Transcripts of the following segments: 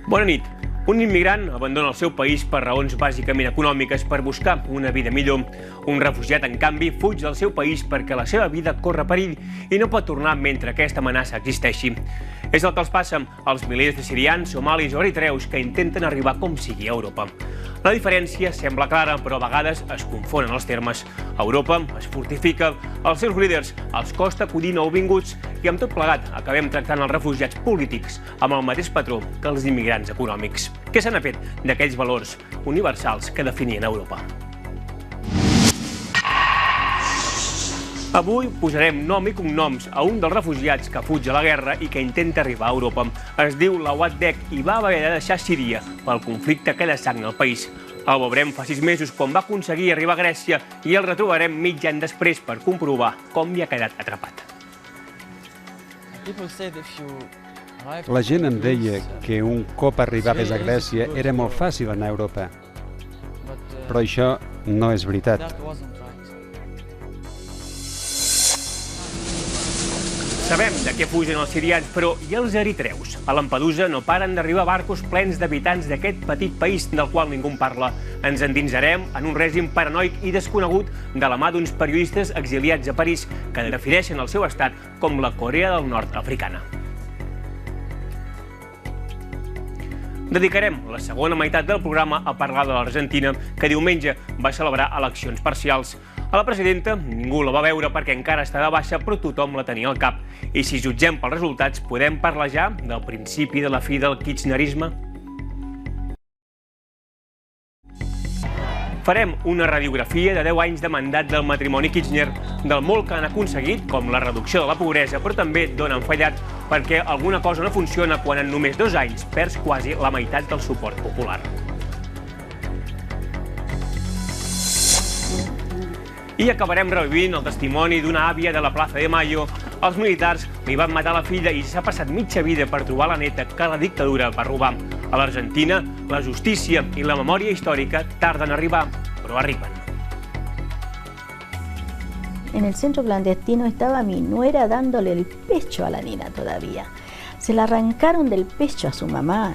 Bona nit. Un immigrant abandona el seu país per raons bàsicament econòmiques per buscar una vida millor. Un refugiat, en canvi, fuig del seu país perquè la seva vida corre perill i no pot tornar mentre aquesta amenaça existeixi. És el que els passa als milers de sirians, somalis o eritreus que intenten arribar com sigui a Europa. La diferència sembla clara, però a vegades es confonen els termes. Europa es fortifica, els seus líders els costa acollir nouvinguts i amb tot plegat acabem tractant els refugiats polítics amb el mateix patró que els immigrants econòmics. Què se n'ha fet d'aquells valors universals que definien Europa? Avui posarem nom i cognoms a un dels refugiats que fuig a la guerra i que intenta arribar a Europa. Es diu Lawad Dek i va haver de deixar Síria pel conflicte que dessagna el país. El veurem fa 6 mesos quan va aconseguir arribar a Grècia i el retrobarem mig any després per comprovar com hi ha quedat atrapat. La gent em deia que un cop arribaves a Grècia era molt fàcil anar a Europa. Però això no és veritat. Sabem de què fugen els sirians, però i els eritreus? A Lampedusa no paren d'arribar barcos plens d'habitants d'aquest petit país del qual ningú en parla. Ens endinsarem en un règim paranoic i desconegut de la mà d'uns periodistes exiliats a París que defineixen el seu estat com la Corea del Nord africana. Dedicarem la segona meitat del programa a parlar de l'Argentina, que diumenge va celebrar eleccions parcials. A la presidenta ningú la va veure perquè encara està de baixa, però tothom la tenia al cap. I si jutgem pels resultats, podem parlar ja del principi de la fi del kirchnerisme? Farem una radiografia de 10 anys de mandat del matrimoni Kirchner, del molt que han aconseguit, com la reducció de la pobresa, però també d'on han fallat, perquè alguna cosa no funciona quan en només 2 anys perds quasi la meitat del suport popular. I acabarem revivint el testimoni d'una àvia de la Plaza de Mayo. Els militars li van matar la filla i s'ha passat mitja vida per trobar la neta que la dictadura va robar. A l'Argentina, la justícia i la memòria històrica tarden a arribar, però arriben. En el centro clandestino estaba mi nuera dándole el pecho a la nena todavía. Se la arrancaron del pecho a su mamá.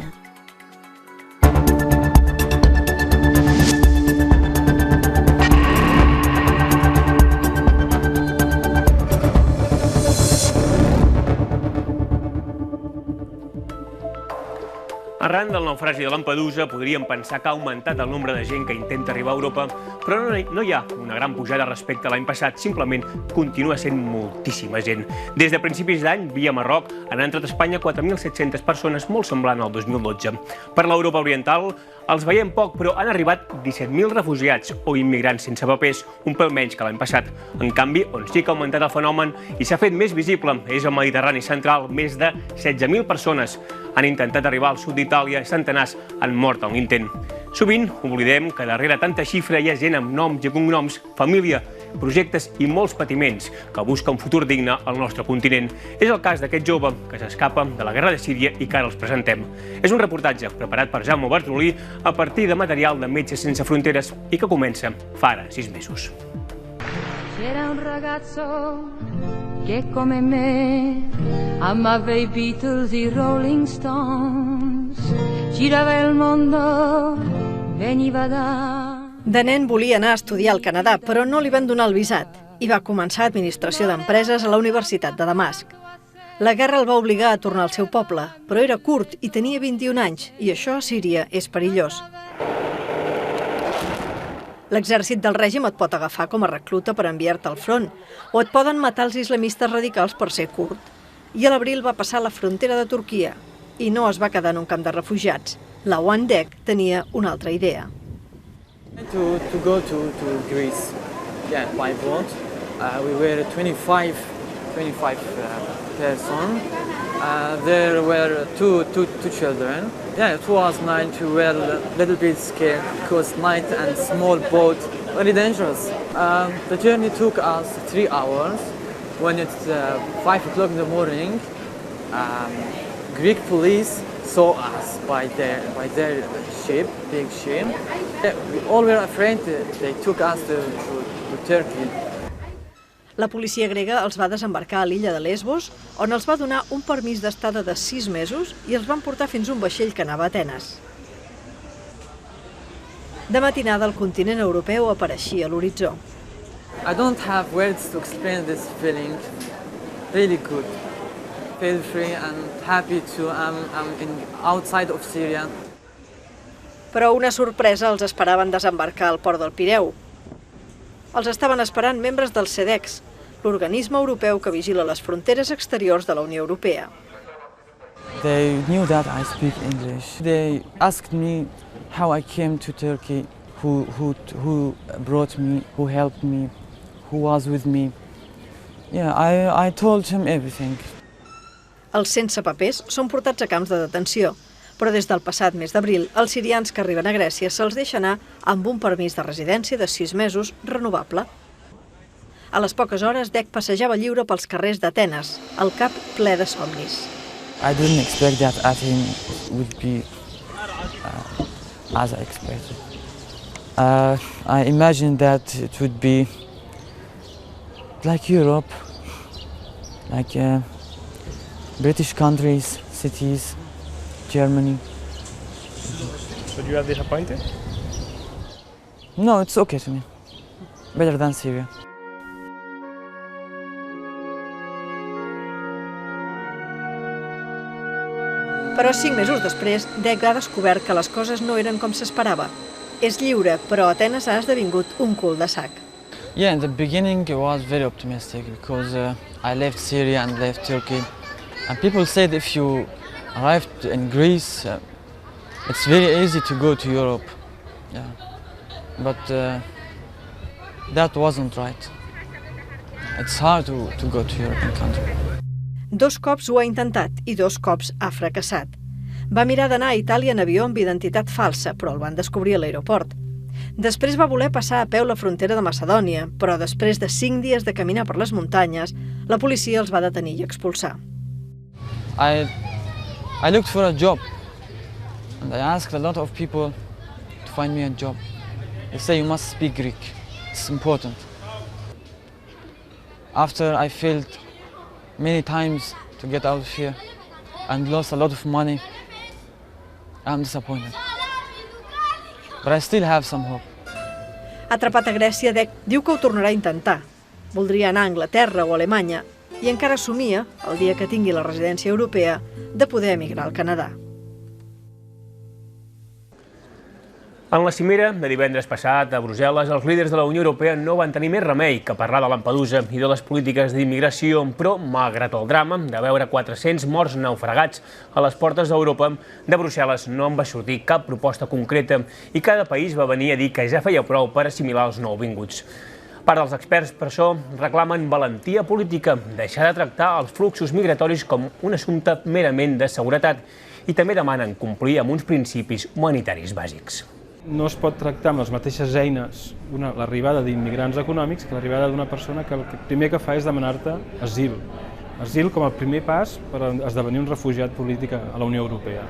Arran del naufragi de Lampedusa, podríem pensar que ha augmentat el nombre de gent que intenta arribar a Europa, però no hi ha una gran pujada respecte a l'any passat, simplement continua sent moltíssima gent. Des de principis d'any, via Marroc, han entrat a Espanya 4.700 persones, molt semblant al 2012. Per l'Europa Oriental, els veiem poc, però han arribat 17.000 refugiats o immigrants sense papers, un pèl menys que l'any passat. En canvi, on sí que ha augmentat el fenomen i s'ha fet més visible és el Mediterrani central. Més de 16.000 persones han intentat arribar al sud d'Itàlia i centenars han mort a un intent. Sovint oblidem que darrere tanta xifra hi ha gent amb noms i cognoms, família, projectes i molts patiments que busca un futur digne al nostre continent. És el cas d'aquest jove que s'escapa de la guerra de Síria i que ara els presentem. És un reportatge preparat per Jaume Bartolí a partir de material de Metges Sense Fronteres i que comença fa ara 6 mesos. C'era un ragazzo che come me amava i Beatles, i Rolling Stones, girava el mondo, veniva da... De nen volia anar a estudiar al Canadà, però no li van donar el visat i va començar administració d'empreses a la Universitat de Damasc. La guerra el va obligar a tornar al seu poble, però era curt i tenia 21 anys, i això a Síria és perillós. L'exèrcit del règim et pot agafar com a recluta per enviar-te al front, o et poden matar els islamistes radicals per ser kurd. I a l'abril va passar la frontera de Turquia, i no es va quedar en un camp de refugiats. Lawad Dek tenia una altra idea. To go to Greece, by boat. We were 25 persons. There were two children. It was night. We were a little bit scared because night and small boat, very dangerous. The journey took us 3 hours. When it's 5 o'clock in the morning, Greek police saw us by their ship, big ship. We all were afraid. They took us to Turkey. La policia grega els va desembarcar a l'illa de Lesbos, on els va donar un permís d'estada de 6 mesos i els van portar fins a un vaixell que anava a Atenes. De matinada, el continent europeu apareixia a l'horitzó. I don't have words to explain this feeling. Really good. Feel free and happy to I'm outside of Syria. Però una sorpresa els esperaven desembarcar al port del Pireu. Els estaven esperant membres del SEDEX, l'organisme europeu que vigila les fronteres exteriors de la Unió Europea. They knew that I speak English. They asked me how I came to Turkey, who brought me, who helped me, who was with me. Yeah, I told him everything. Els sense papers són portats a camps de detenció, però des del passat mes d'abril, els sirians que arriben a Grècia se'ls deixa anar amb un permís de residència de 6 mesos renovable. A les poques hores, Dec passejava lliure pels carrers d'Atenes, el cap ple de somnis. I didn't expect that Athens would be as I expected. I imagined that it would be like Europe, like British countries, cities, Germany. But you are disappointed? No, it's okay to me. Better than Syria. Però 5 mesos després, Dec ha descobert que les coses no eren com s'esperava. És lliure, però Atenes ha esdevingut un cul de sac. Yeah, in the beginning I was very optimistic because I left Syria and left Turkey. And people said if you arrived in Greece, it's very easy to go to Europe. Yeah. But that wasn't right. It's hard to go to European country. 2 cops ho ha intentat i 2 cops ha fracassat. Va mirar d'anar a Itàlia en avió amb identitat falsa, però el van descobrir a l'aeroport. Després va voler passar a peu la frontera de Macedònia, però després de 5 dies de caminar per les muntanyes, la policia els va detenir i expulsar. I looked for a job and I asked a lot of people to find me a job. They say you must speak Greek. It's important. After I failed many times to get out of here and lost a lot of money, I'm disappointed. But I still have some hope. Atrapat a Grècia, Dec diu que ho tornarà a intentar. Voldria anar a Anglaterra o Alemanya i encara somia, el dia que tingui la residència europea, de poder emigrar al Canadà. En la cimera de divendres passat a Brussel·les, els líders de la Unió Europea no van tenir més remei que parlar de Lampedusa i de les polítiques d'immigració, però, malgrat el drama de veure 400 morts naufragats a les portes d'Europa, de Brussel·les no en va sortir cap proposta concreta i cada país va venir a dir que ja feia prou per assimilar els nouvinguts. Part dels experts, per això, reclamen valentia política, deixar de tractar els fluxos migratoris com un assumpte merament de seguretat i també demanen complir amb uns principis humanitaris bàsics. No es pot tractar amb les mateixes eines l'arribada d'immigrants econòmics que l'arribada d'una persona que el primer que fa és demanar-te asil. Asil com a primer pas per esdevenir un refugiat polític a la Unió Europea.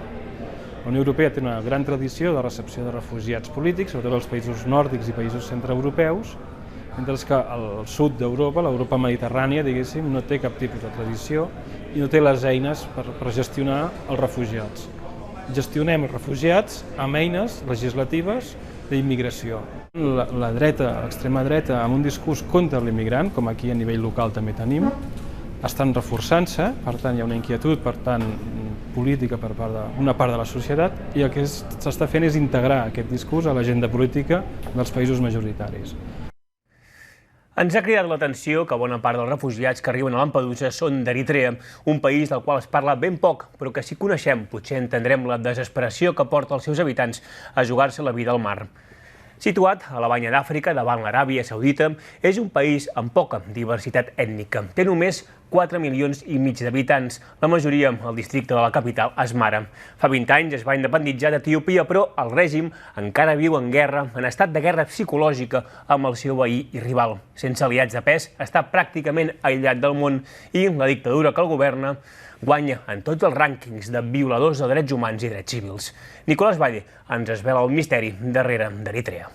La Unió Europea té una gran tradició de recepció de refugiats polítics, sobretot als països nòrdics i països centreeuropeus, mentre que al sud d'Europa, l'Europa mediterrània, diguéssim, no té cap tipus de tradició i no té les eines per gestionar els refugiats. Gestionem els refugiats amb eines legislatives d'immigració. La dreta, l'extrema dreta, amb un discurs contra l'immigrant, com aquí a nivell local també tenim, estan reforçant-se, per tant hi ha una inquietud política per part d'una part de la societat i el que s'està fent és integrar aquest discurs a l'agenda política dels països majoritaris. Ens ha cridat l'atenció que bona part dels refugiats que arriben a Lampedusa són d'Eritrea, un país del qual es parla ben poc, però que si coneixem potser entendrem la desesperació que porta els seus habitants a jugar-se la vida al mar. Situat a la banya d'Àfrica, davant l'Aràbia Saudita, és un país amb poca diversitat ètnica. Té només 4,5 milions d'habitants, la majoria al districte de la capital, Asmara. Fa 20 anys es va independitzar d'Etiòpia, però el règim encara viu en guerra, en estat de guerra psicològica amb el seu veí i rival. Sense aliats de pes, està pràcticament aïllat del món i la dictadura que el governa guanya en tots els rànquings de violadors de drets humans i drets civils. Nicolás Valle ens desvela el misteri darrere d'Eritrea.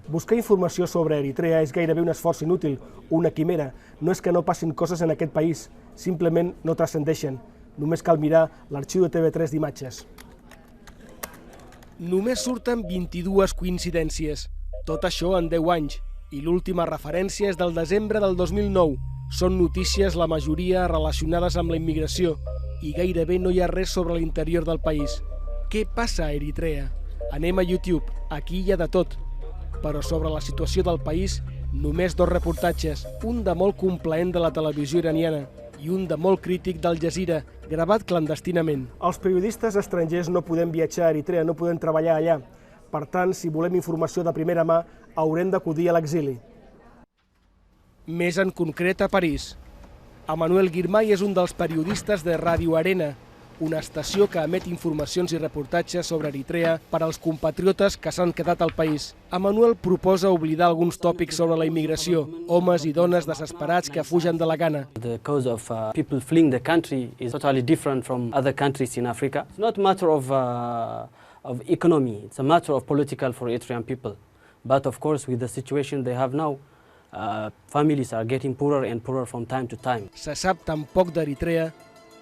Buscar informació sobre Eritrea és gairebé un esforç inútil, una quimera. No és que no passin coses en aquest país, simplement no transcendeixen. Només cal mirar l'arxiu de TV3 d'imatges. Només surten 22 coincidències. Tot això en 10 anys. I l'última referència és del desembre del 2009. Són notícies, la majoria, relacionades amb la immigració. I gairebé no hi ha res sobre l'interior del país. Què passa a Eritrea? Anem a YouTube, aquí hi ha de tot. Però sobre la situació del país, només 2 reportatges, un de molt complaent de la televisió iraniana i un de molt crític d'Al Jazeera, gravat clandestinament. Els periodistes estrangers no podem viatjar a Eritrea, no podem treballar allà. Per tant, si volem informació de primera mà, haurem d'acudir a l'exili. Més en concret a París. Emmanuel Girmay és un dels periodistes de Radio Arena, una estació que emet informacions i reportatges sobre Eritrea per als compatriotes que s'han quedat al país. Emmanuel proposa oblidar alguns tòpics sobre la immigració, homes i dones desesperats que fugen de la gana. The cause of people fleeing the country is totally different from other countries in Africa. It's not a matter of economy, it's a matter of political for Eritrean people. But of course, with the situation they have now, families are getting poorer and poorer from time to time. Se sap tan poc d'Eritrea,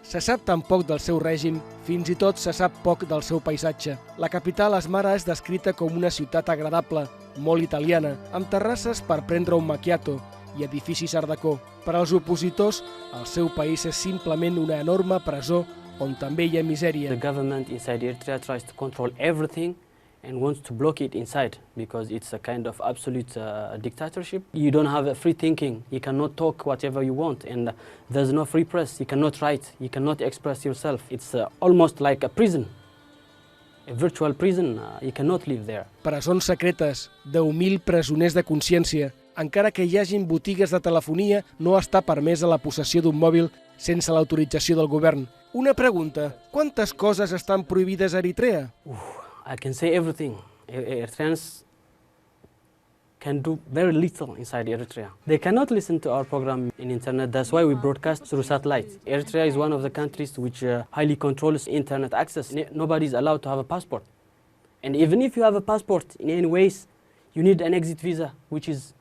se sap tan poc del seu règim, fins i tot se sap poc del seu paisatge. La capital, Asmara, és descrita com una ciutat agradable, molt italiana, amb terrasses per prendre un macchiato i edificis art déco. Per als opositors, el seu país és simplement una enorme presó on també hi ha misèria. The government inside Eritrea tries to control everything and wants to block it inside because it's a kind of absolute dictatorship. You don't have a free thinking. You cannot talk whatever you want, and there's no free press. You cannot write. You cannot express yourself. It's almost like a prison, a virtual prison. You cannot live there. Presons secretes, 10.000 presoners de consciència. Encara que hi hagin botigues de telefonia, no està permesa la possessió d'un mòbil sense l'autorització del govern. Una pregunta, quantes coses estan prohibides a Eritrea? I can say everything. Eritreans can do very little inside Eritrea. They cannot listen to our program in internet. That's why we broadcast through satellite. Eritrea is one of the countries which highly controls internet access. Nobody is allowed to have a passport. And even if you have a passport, in any ways, you need an exit visa, which is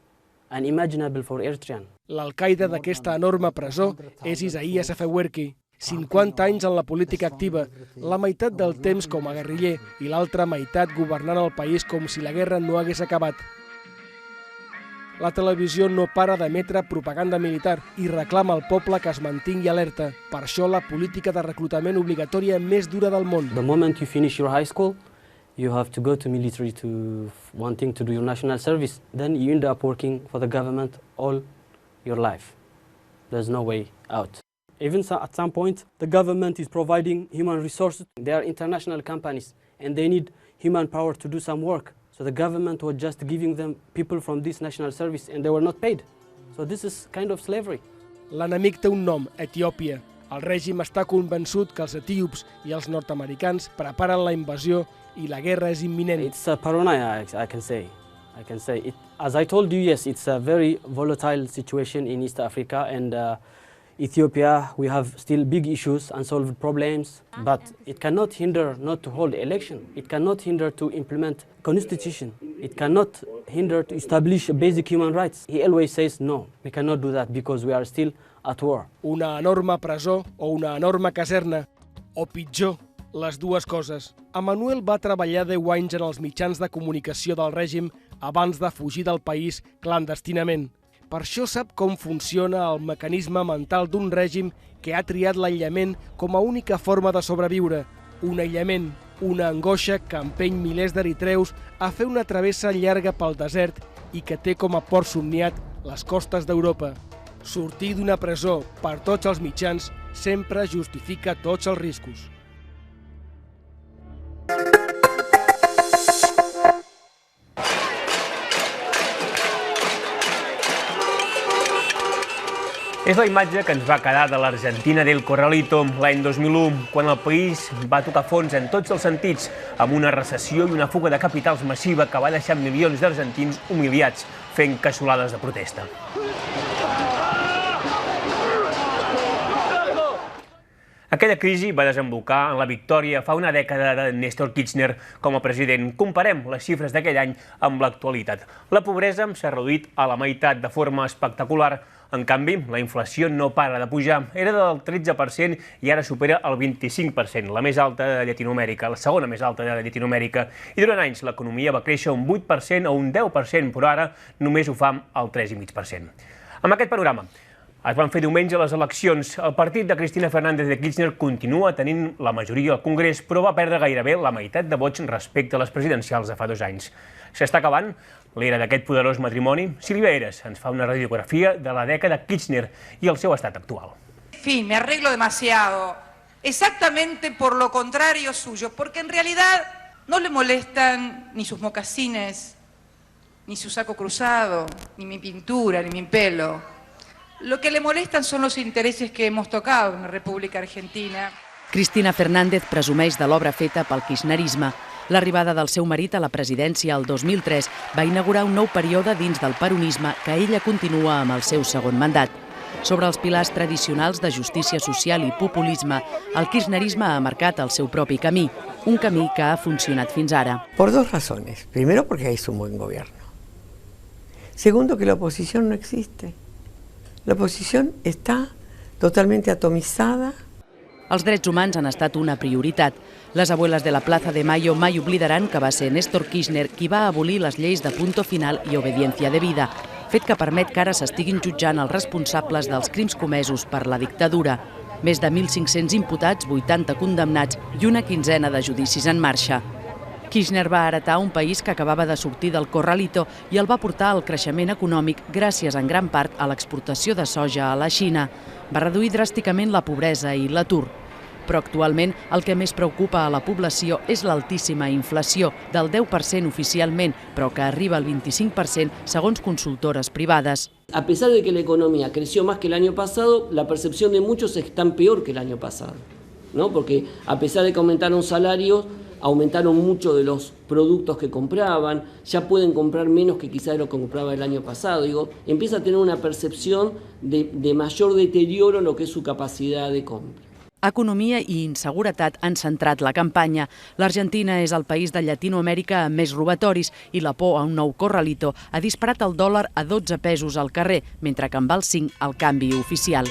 unimaginable for Eritrean. L'alcaide d'aquesta enorme presó és Isaias Afewerki. 50 anys en la política activa, la meitat del temps com a guerriller i l'altra meitat governant el país com si la guerra no hagués acabat. La televisió no para d'emetre propaganda militar i reclama al poble que es mantingui alerta. Per això la política de reclutament obligatòria més dura del món. The moment you finish your high school, you have to go to military to wanting to do your national service. Then you end up working for the government all your life. There's no way out. Even at some point, the government is providing human resources. They are international companies, and they need human power to do some work. So the government was just giving them people from this national service, and they were not paid. So this is kind of slavery. L'enemic té un nom, Etiòpia. El règim està convençut que els etíops i els nord-americans preparen la invasió i la guerra és imminent. It's a paranoia, I can say. As I told you, yes, it's a very volatile situation in East Africa, and Ethiopia, we have still big issues, unsolved problems, but it cannot hinder not to hold election. It cannot hinder to implement constitution. It cannot hinder to establish basic human rights. He always says, no, we cannot do that because we are still at war. Una enorme presó o una enorme caserna, o pitjor, les dues coses. Emmanuel va treballar 10 anys en els mitjans de comunicació del règim abans de fugir del país clandestinament. Per això sap com funciona el mecanisme mental d'un règim que ha triat l'aïllament com a única forma de sobreviure. Un aïllament, una angoixa que empeny milers d'eritreus a fer una travessa llarga pel desert i que té com a port somniat les costes d'Europa. Sortir d'una presó per tots els mitjans sempre justifica tots els riscos. És la imatge que ens va quedar de l'Argentina del Corralito l'any 2001, quan el país va tocar fons en tots els sentits, amb una recessió i una fuga de capitals massiva que va deixar milions d'argentins humiliats fent cassolades de protesta. Aquella crisi va desembocar en la victòria fa una dècada de Néstor Kirchner com a president. Comparem les xifres d'aquell any amb l'actualitat. La pobresa s'ha reduït a la meitat de forma espectacular. En canvi, la inflació no para de pujar. Era del 13% i ara supera el 25%, la més alta de Llatinoamèrica, la segona més alta de Llatinoamèrica. I durant anys l'economia va créixer un 8% o un 10%, però ara només ho fa el 3,5%. Amb aquest panorama, es van fer diumenge les eleccions. El partit de Cristina Fernández de Kirchner continua tenint la majoria al Congrés, però va perdre gairebé la meitat de vots respecte a les presidencials de fa 2 anys. S'està acabant l'era d'aquest poderós matrimoni. Silvia Eres ens fa una radiografia de la dècada Kirchner i el seu estat actual. En fin, me arreglo demasiado, exactamente por lo contrario suyo, porque en realidad no le molestan ni sus mocasines, ni su saco cruzado, ni mi pintura, ni mi pelo. Lo que le molestan son los intereses que hemos tocado en la República Argentina. Cristina Fernández presumeix de l'obra feta pel kirchnerisme. L'arribada del seu marit a la presidència el 2003 va inaugurar un nou període dins del peronisme que ella continua amb el seu segon mandat. Sobre els pilars tradicionals de justícia social i populisme, el kirchnerisme ha marcat el seu propi camí, un camí que ha funcionat fins ara. Por 2 razones. Primero, porque es un buen gobierno. Segundo, que la oposición no existe. La oposició està totalment atomizada. Els drets humans han estat una prioritat. Les abuelas de la Plaza de Mayo mai oblidaran que va ser Néstor Kirchner qui va abolir les lleis de punto final i obediència debida, fet que permet que ara s'estiguin jutjant els responsables dels crims comesos per la dictadura. Més de 1.500 imputats, 80 condemnats i una quinzena de judicis en marxa. Kirchner va heretar un país que acabava de sortir del corralito i el va portar al creixement econòmic gràcies en gran part a l'exportació de soja a la Xina. Va reduir dràsticament la pobresa i l'atur. Però actualment el que més preocupa a la població és l'altíssima inflació, del 10% oficialment, però que arriba al 25% segons consultores privades. A pesar de que la economía creció más que el año pasado, la percepción de muchos es tan peor que el año pasado, ¿no? Porque a pesar de que aumentaron salarios, aumentaron mucho de los productos que compraban, ya pueden comprar menos que quizás lo que compraba el año pasado. Digo, empieza a tener una percepción de mayor deterioro en lo que es su capacidad de compra. Economia i inseguretat han centrat la campanya. L'Argentina és el país de Llatinoamèrica amb més robatoris i la por a un nou corralito ha disparat el dòlar a 12 pesos al carrer, mentre que en val 5 al canvi oficial.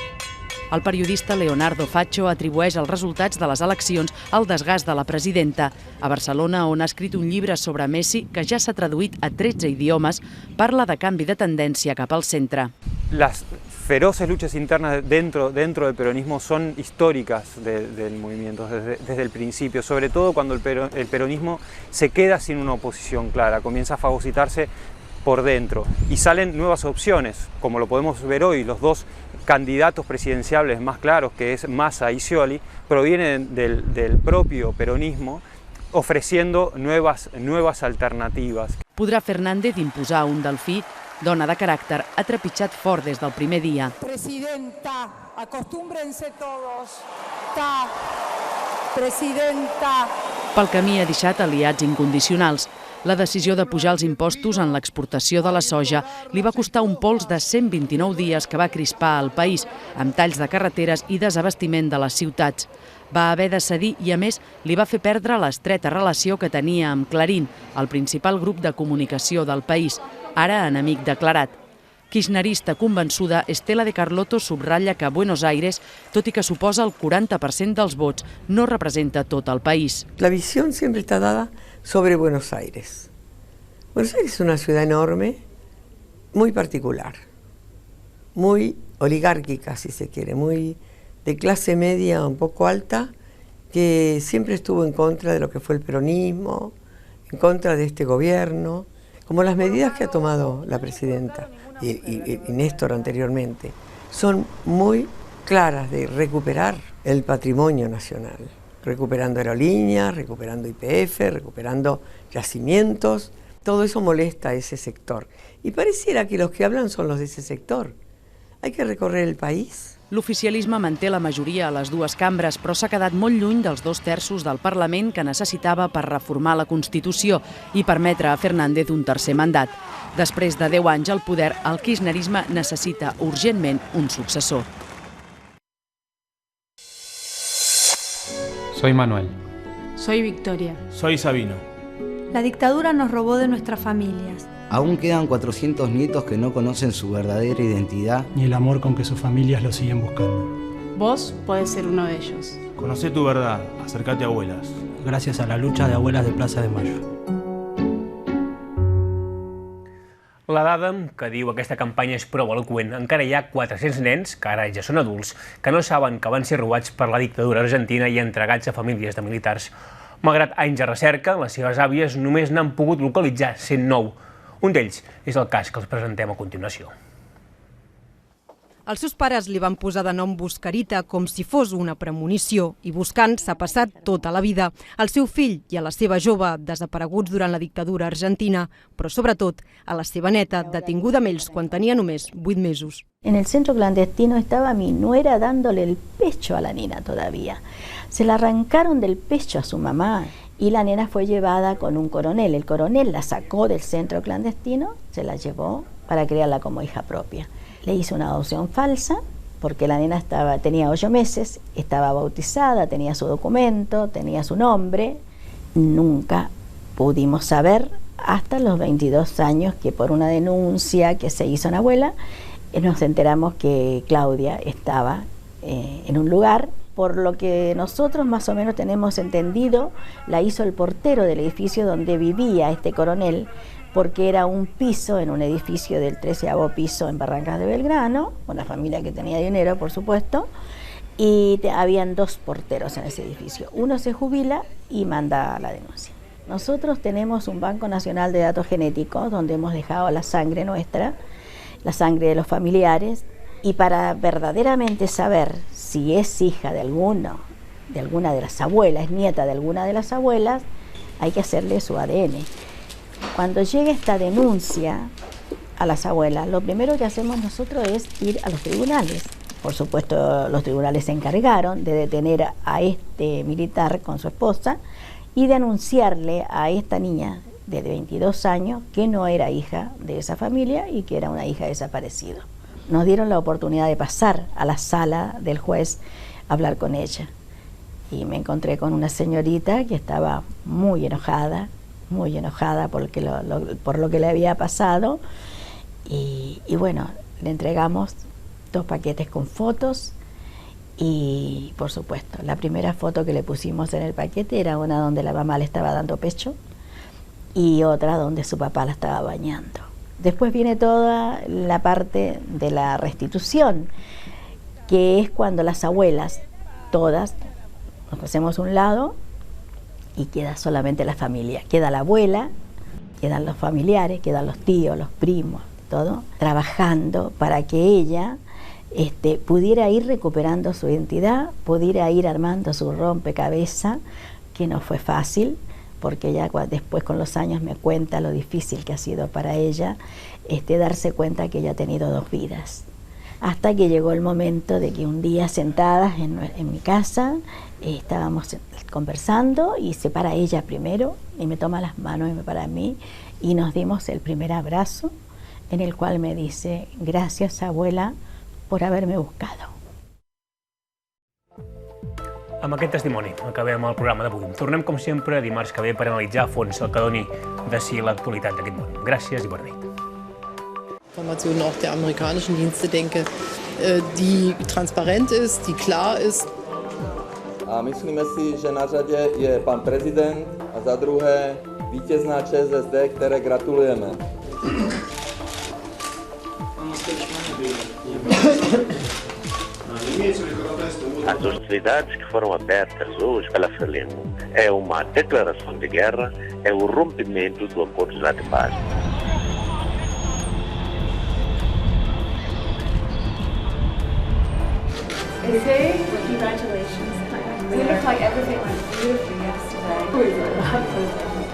El periodista Leonardo Faccio atribueix els resultats de les eleccions al desgast de la presidenta. A Barcelona, on ha escrit un llibre sobre Messi, que ja s'ha traduït a 13 idiomes, parla de canvi de tendència cap al centre. Las feroces luchas internas dentro del peronismo son históricas del movimiento desde el principio, sobre todo cuando el peronismo se queda sin una oposición clara, comienza a fagocitarse por dentro y salen nuevas opciones, como lo podemos ver hoy. Los 2 candidatos presidenciales más claros, que es Massa y Scioli, provienen del propio peronismo, ofreciendo nuevas alternativas. Podrà Fernández imposar un delfí? Dona de caràcter, ha trepitjat fort des del primer dia. Presidenta, acostúmbrense todos. Presidenta. Pel camí ha deixat aliats incondicionals. La decisió de pujar els impostos en l'exportació de la soja li va costar un pols de 129 dies que va crispar el país, amb talls de carreteres i desabastiment de les ciutats. Va haver de cedir i, a més, li va fer perdre l'estreta relació que tenia amb Clarín, el principal grup de comunicació del país, ara enemic declarat. Kirchnerista convençuda, Estela de Carlotto subratlla que Buenos Aires, tot i que suposa el 40% dels vots, no representa tot el país. La visión siempre está dada sobre Buenos Aires. Buenos Aires es una ciudad enorme, muy particular, muy oligárquica, si se quiere, muy de clase media un poco alta, que siempre estuvo en contra de lo que fue el peronismo, en contra de este gobierno, como las medidas que ha tomado la presidenta y Néstor anteriormente, son muy claras de recuperar el patrimonio nacional, recuperando aerolíneas, recuperando YPF, recuperando yacimientos. Todo eso molesta a ese sector. Y pareciera que los que hablan son los de ese sector. Hay que recorrer el país. L'oficialisme manté la majoria a les 2 cambres, però s'ha quedat molt lluny dels 2/3 del Parlament que necessitava per reformar la Constitució i permetre a Fernández un 3è mandat. Després de 10 anys al poder, el kirchnerisme necessita urgentment un successor. Soy Manuel. Soy Victoria. Soy Sabino. La dictadura nos robó de nuestras familias. Aún quedan 400 nietos que no conocen su verdadera identidad. Ni el amor con que sus familias lo siguen buscando. Vos podés ser uno de ellos. Conocé tu verdad, acércate a abuelas. Gracias a la lucha de abuelas de Plaça de Mayo. La dada que diu aquesta campanya és prou eloqüent. Encara hi ha 400 nens, que ara ja són adults, que no saben que van ser robats per la dictadura argentina i entregats a famílies de militars. Malgrat anys de recerca, les seves àvies només n'han pogut localitzar 109. Un d'ells és el cas que els presentem a continuació. Els seus pares li van posar de nom Buscarita com si fos una premonició i buscant s'ha passat tota la vida. Al seu fill i a la seva jove desapareguts durant la dictadura argentina, però sobretot a la seva neta detinguda amb ells quan tenia només 8 mesos. En el centro clandestino estaba mi nuera dándole el pecho a la nena todavía. Se la arrancaron del pecho a su mamá y la nena fue llevada con un coronel. El coronel la sacó del centro clandestino, se la llevó para criarla como hija propia. Le hizo una adopción falsa porque la nena tenía 8 meses, estaba bautizada, tenía su documento, tenía su nombre. Nunca pudimos saber hasta los 22 años que por una denuncia que se hizo en abuela, nos enteramos que Claudia estaba en un lugar. Por lo que nosotros más o menos tenemos entendido, la hizo el portero del edificio donde vivía este coronel, porque era un piso en un edificio del 13º piso en Barrancas de Belgrano, una familia que tenía dinero, por supuesto, y habían 2 porteros en ese edificio. Uno se jubila y manda la denuncia. Nosotros tenemos un Banco Nacional de Datos Genéticos donde hemos dejado la sangre nuestra, la sangre de los familiares, y para verdaderamente saber si es hija de alguna de las abuelas, nieta de alguna de las abuelas, hay que hacerle su ADN. Cuando llegue esta denuncia a las abuelas, lo primero que hacemos nosotros es ir a los tribunales. Por supuesto, los tribunales se encargaron de detener a este militar con su esposa y de anunciarle a esta niña de 22 años que no era hija de esa familia y que era una hija desaparecida. Nos dieron la oportunidad de pasar a la sala del juez a hablar con ella. Y me encontré con una señorita que estaba muy enojada por lo que le había pasado. Y bueno, le entregamos 2 paquetes con fotos y, por supuesto, la primera foto que le pusimos en el paquete era una donde la mamá le estaba dando pecho y otra donde su papá la estaba bañando. Después viene toda la parte de la restitución, que es cuando las abuelas, todas, nos hacemos a un lado y queda solamente la familia. Queda la abuela, quedan los familiares, quedan los tíos, los primos, todo, trabajando para que ella pudiera ir recuperando su identidad, pudiera ir armando su rompecabezas, que no fue fácil, porque ella después con los años me cuenta lo difícil que ha sido para ella darse cuenta que ella ha tenido 2 vidas. Hasta que llegó el momento de que un día sentadas en mi casa estábamos conversando y se para ella primero y me toma las manos y me para a mí y nos dimos el primer abrazo en el cual me dice: gracias, abuela, por haberme buscado. Amb aquest testimoni acabem el programa d'avui. Tornem, com sempre, dimarts que ve per analitzar a fons el que doni de si l'actualitat d'aquest món. Gràcies i bona nit. Informationen auch der amerikanischen Dienste denke, die transparent ist, die klar ist. A myslíme si, že na řadě je pan prezident a za druhé vítězná ČSSD, které gratulujeme. As hostilidades que foram abertas hoje pela Frelimo é uma declaração de guerra, é o rompimento do acordo de paz. Congratulations. You look like everything went beautifully yesterday.